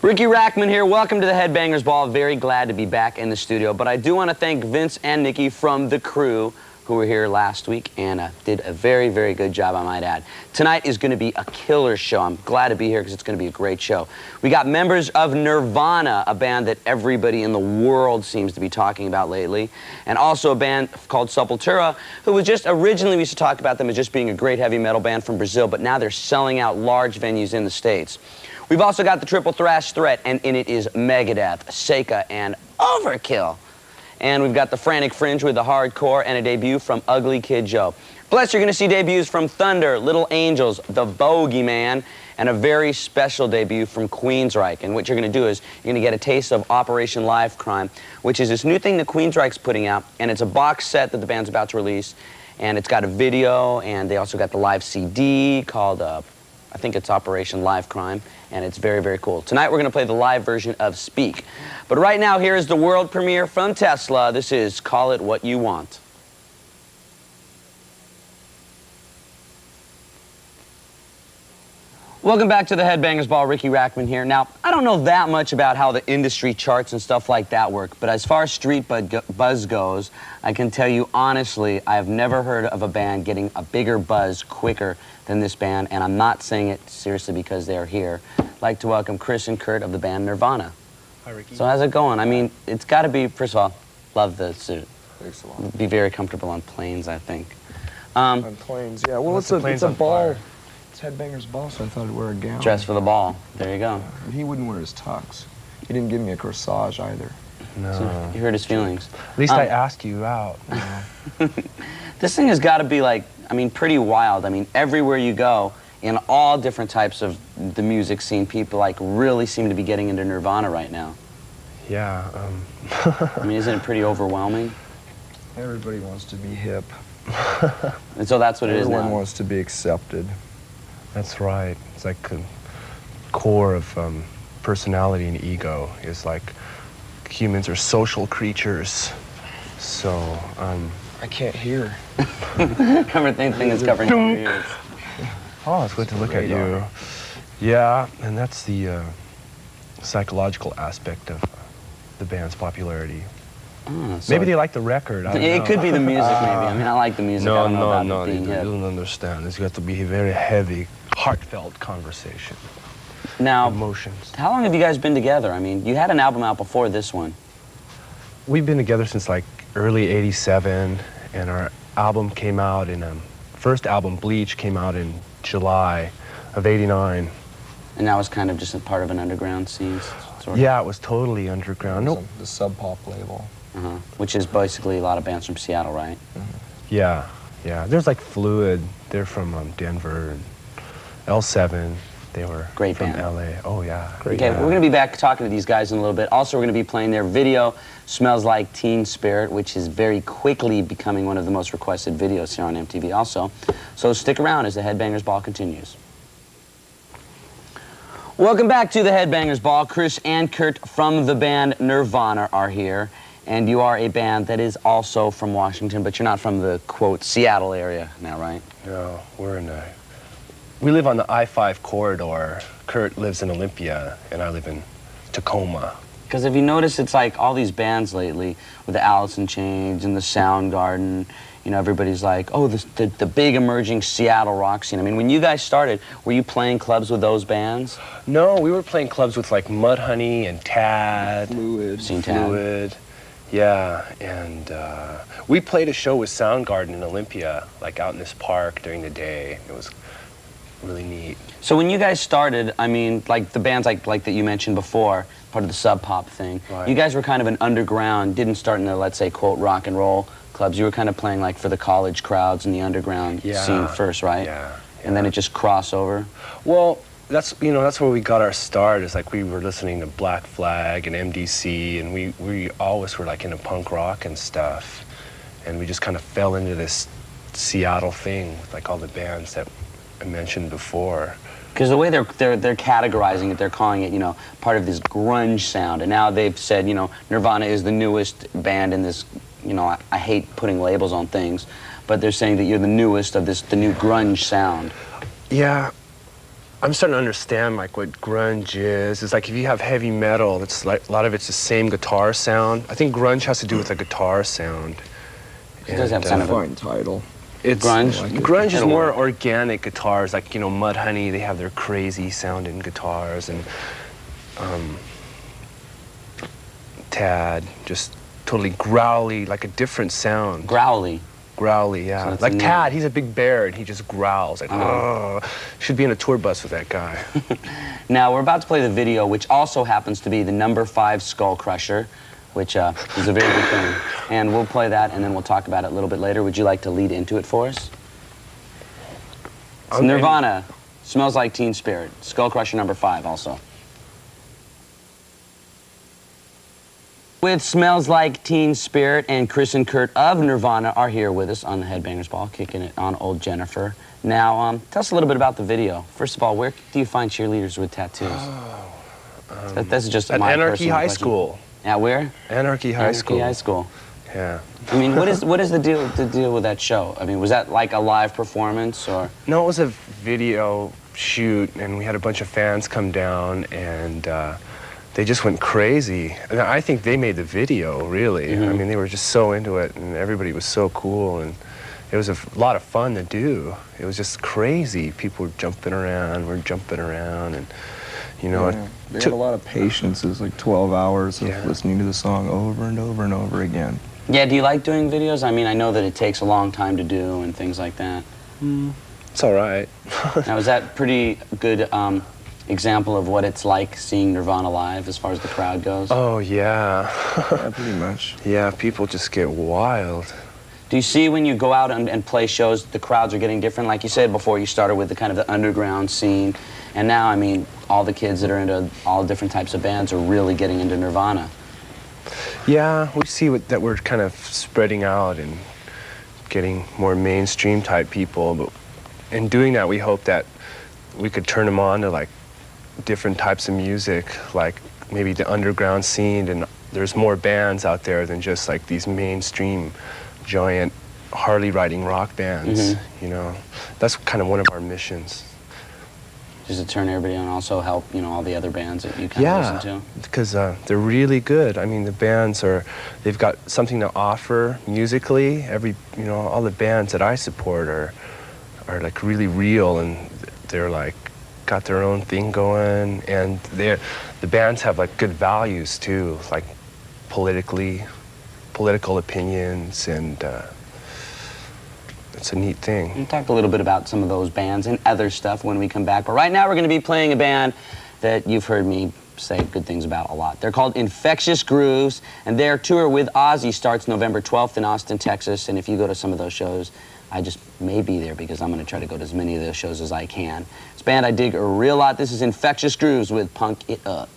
Ricky Rackman here. Welcome to the Headbangers Ball. Very glad to be back in the studio. But I do want to thank Vince and Nikki from The Crew, who were here last week and did a very, very good job, I might add. Tonight is going to be a killer show. I'm glad to be here because it's going to be a great show. We got members of Nirvana, a band that everybody in the world seems to be talking about lately, and also a band called Sepultura, who was just originally, we used to talk about them as just being a great heavy metal band from Brazil, but now they're selling out large venues in the States. We've also got the Triple Thrash Threat, and in it is Megadeth, Seika, and Overkill. And we've got the Frantic Fringe with the hardcore and a debut from Ugly Kid Joe. Plus, you're going to see debuts from Thunder, Little Angels, The Bogeyman, and a very special debut from Queensryche. And what you're going to do is you're going to get a taste of Operation Live Crime, which is this new thing that Queensryche's putting out, and it's a box set that the band's about to release. And it's got a video, and they also got the live CD called, I think it's Operation Live Crime, and it's very, very cool. Tonight, we're going to play the live version of Speak. But right now, here is the world premiere from Tesla. This is Call It What You Want. Welcome back to the Headbangers Ball. Ricky Rackman here. Now, I don't know that much about how the industry charts and stuff like that work, but as far as street buzz goes, I can tell you honestly, I have never heard of a band getting a bigger buzz quicker than this band, and I'm not saying it seriously because they are here. I'd like to welcome Chris and Kurt of the band Nirvana. Hi, Ricky. So how's it going? I mean, it's got to be, first of all, love the suit. Thanks a lot. Be very comfortable on planes, I think. On planes, yeah. Well, it's a ball. It's Headbangers Ball, so I thought I'd wear a gown. Dress for the ball. There you go. And he wouldn't wear his tux. He didn't give me a corsage either. No. So you hurt his feelings. At least I asked you out. You know. This thing has got to be like, I mean, pretty wild. I mean, everywhere you go, in all different types of the music scene, people like really seem to be getting into Nirvana right now. Yeah. I mean, isn't it pretty overwhelming? Everybody wants to be hip. And so that's what it is now. Everyone wants to be accepted. That's right. It's like a core of personality and ego. Is like humans are social creatures. So, I can't hear. Everything is covering your ears. Oh, it's good to look at you. Yeah, and that's the psychological aspect of the band's popularity. Oh, so maybe they like the record. I don't know. It could be the music, maybe. I mean, I like the music. I don't know about it being hip. You don't understand. It's got to be a very heavy, heartfelt conversation. Now, emotions. How long have you guys been together? I mean, you had an album out before this one. We've been together since like early '87, and our album came out in first album, Bleach, came out in July of '89. And that was kind of just a part of an underground scene, sort of? Yeah, it was totally underground. Nope. The Sub Pop label. Which is basically a lot of bands from Seattle, right? Yeah, yeah. There's like Fluid. They're from Denver, and L7. They were great from band. LA. Oh yeah. Great. Okay, we're going to be back talking to these guys in a little bit. Also, we're going to be playing their video, Smells Like Teen Spirit, which is very quickly becoming one of the most requested videos here on MTV also. So stick around as the Headbangers Ball continues. Welcome back to the Headbangers Ball. Chris and Kurt from the band Nirvana are here. And you are a band that is also from Washington, but you're not from the, quote, Seattle area now, right? No, we live on the I-5 corridor. Kurt lives in Olympia, and I live in Tacoma. Because if you notice, it's like all these bands lately, with the Alice in Chains and the Soundgarden, you know, everybody's like, oh, the big emerging Seattle rock scene. I mean, when you guys started, were you playing clubs with those bands? No, we were playing clubs with like Mudhoney and Tad. Fluid. Yeah, and we played a show with Soundgarden in Olympia, like out in this park during the day. It was really neat. So when you guys started, I mean, like the bands like that you mentioned before, part of the Sub Pop thing, right. You guys were kind of an underground, didn't start in the, let's say, quote, rock and roll clubs. You were kind of playing like for the college crowds and the underground scene first, right? Yeah. And then it just crossed over? Well, that's where we got our start. Is like we were listening to Black Flag and MDC, and we always were like into punk rock and stuff, and we just kind of fell into this Seattle thing with like all the bands that I mentioned before. Because the way they're categorizing it, they're calling it, you know, part of this grunge sound, and now they've said, you know, Nirvana is the newest band in this, you know, I hate putting labels on things, but they're saying that you're the newest of the new grunge sound. Yeah. I'm starting to understand like what grunge is. It's like if you have heavy metal, it's like a lot of it's the same guitar sound. I think grunge has to do with the guitar sound. It does have kind of a Fine title. It's grunge. like it. grunge is more organic guitars, like Mudhoney. They have their crazy sounding guitars, and Tad just totally growly, like a different sound. Growly. Growly, yeah. So like Tad, he's a big bear and he just growls. Like, oh, should be in a tour bus with that guy. Now, we're about to play the video, which also happens to be the #5 Skull Crusher, which is a very good thing. And we'll play that, and then we'll talk about it a little bit later. Would you like to lead into it for us? It's Nirvana, Smells Like Teen Spirit, Skull Crusher #5 also. With Smells Like Teen Spirit, and Chris and Kurt of Nirvana are here with us on the Headbangers Ball, kicking it on old Jennifer. Now, tell us a little bit about the video. First of all, where do you find cheerleaders with tattoos? That's just at my Anarchy personal High question. School. Yeah, where? Anarchy High School. Anarchy High School. Yeah. I mean, what is the deal with that show? I mean, was that like a live performance or? No, it was a video shoot, and we had a bunch of fans come down, and they just went crazy. And I think they made the video, really. I mean, they were just so into it, and everybody was so cool, and it was a lot of fun to do. It was just crazy. People were jumping around, and They had a lot of patience. It was like 12 hours of listening to the song over and over and over again. Yeah, do you like doing videos? I mean, I know that it takes a long time to do and things like that. It's all right. Now, is that pretty good example of what it's like seeing Nirvana live as far as the crowd goes? Oh, yeah. Yeah, pretty much. Yeah, people just get wild. Do you see when you go out and play shows, the crowds are getting different? Like you said before, you started with the kind of the underground scene, and now, I mean, all the kids that are into all different types of bands are really getting into Nirvana. Yeah, we see that we're kind of spreading out and getting more mainstream type people, but in doing that, we hope that we could turn them on to like different types of music, like maybe the underground scene, and there's more bands out there than just like these mainstream giant Harley riding rock bands. That's kind of one of our missions. Just to turn everybody on, also help, all the other bands that you kind of listen to? Because they're really good. I mean, the bands they've got something to offer musically. All the bands that I support are like really real, and they're like got their own thing going, and the bands have like good values too, like political opinions, and it's a neat thing. We'll talk a little bit about some of those bands and other stuff when we come back, but right now we're going to be playing a band that you've heard me say good things about a lot. They're called Infectious Grooves, and their tour with Ozzy starts November 12th in Austin, Texas, and if you go to some of those shows, I just may be there because I'm going to try to go to as many of those shows as I can. This band I dig a real lot. This is Infectious Grooves with Punk It Up.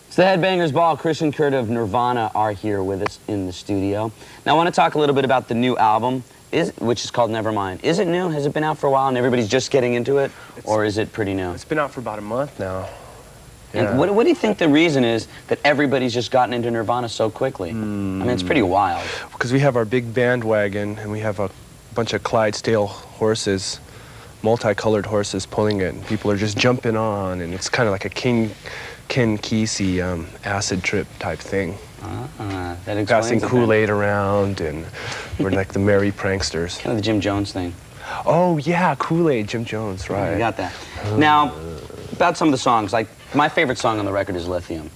It's the Headbangers Ball. Chris and Kurt of Nirvana are here with us in the studio. Now I want to talk a little bit about the new album, which is called Nevermind. Is it new? Has it been out for a while and everybo's just getting into it? Or is it pretty new? It's been out for about a month now. And Yeah. what do you think the reason is that everybody's just gotten into Nirvana so quickly? I mean, it's pretty wild. Because we have our big bandwagon, and we have a bunch of Clydesdale horses, multicolored horses pulling it, and people are just jumping on, and it's kind of like a Ken Kesey acid trip type thing. That explains Passing it then. Kool-Aid around, and we're like the merry pranksters. Kind of the Jim Jones thing. Oh yeah, Kool-Aid, Jim Jones, right. You got that. Now, about some of the songs, like my favorite song on the record is Lithium,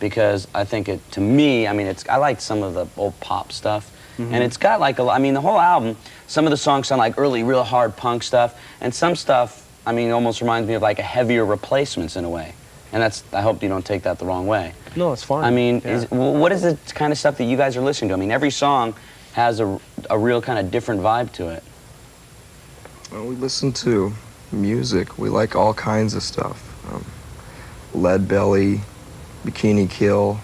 because I think to me, I mean, I like some of the old pop stuff, and it's got like I mean, the whole album, some of the songs sound like early, real hard punk stuff, and some stuff, I mean, almost reminds me of like a heavier Replacements in a way. And I hope you don't take that the wrong way. No, it's fine. I mean, yeah. what is the kind of stuff that you guys are listening to? I mean, every song has a real kind of different vibe to it. Well, we listen to music. We like all kinds of stuff. Lead Belly, Bikini Kill,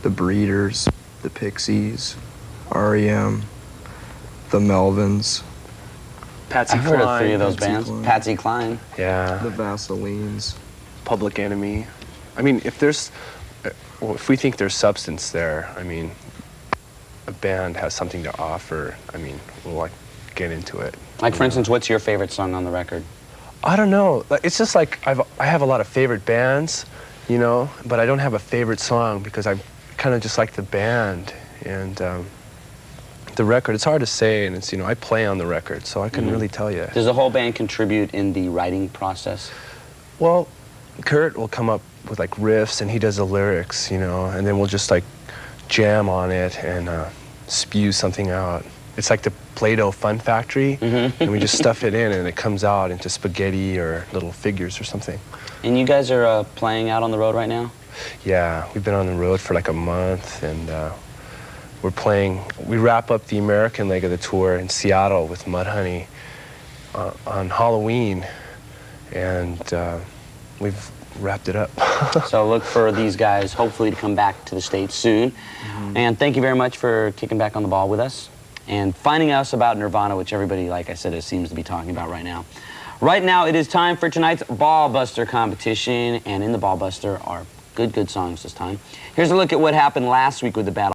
The Breeders, The Pixies, R.E.M., The Melvins, Patsy I've heard of Cline. 3 of those Patsy bands. Cline. Patsy Cline. Yeah. The Vaselines. Public Enemy. I mean, if we think there's substance there, I mean, a band has something to offer, I mean, we'll like get into it. Like, for instance, what's your favorite song on the record? I don't know. It's just like I have a lot of favorite bands, you know, but I don't have a favorite song because I kind of just like the band and the record. It's hard to say, and it's, you know, I play on the record, so I couldn't really tell you. Does the whole band contribute in the writing process? Well, Kurt will come up with like riffs and he does the lyrics, you know, and then we'll just like jam on it and spew something out. It's like the Play-Doh Fun Factory, and we just stuff it in and it comes out into spaghetti or little figures or something. And you guys are playing out on the road right now? Yeah, we've been on the road for like a month, and we're playing. We wrap up the American leg of the tour in Seattle with Mudhoney on Halloween, and we've wrapped it up. So look for these guys hopefully to come back to the States soon. And thank you very much for kicking back on the ball with us and finding us about Nirvana, which everybody, like I said, seems to be talking about right now. Right now, it is time for tonight's Ball Buster competition, and in the Ball Buster are good songs this time. Here's a look at what happened last week with the battle.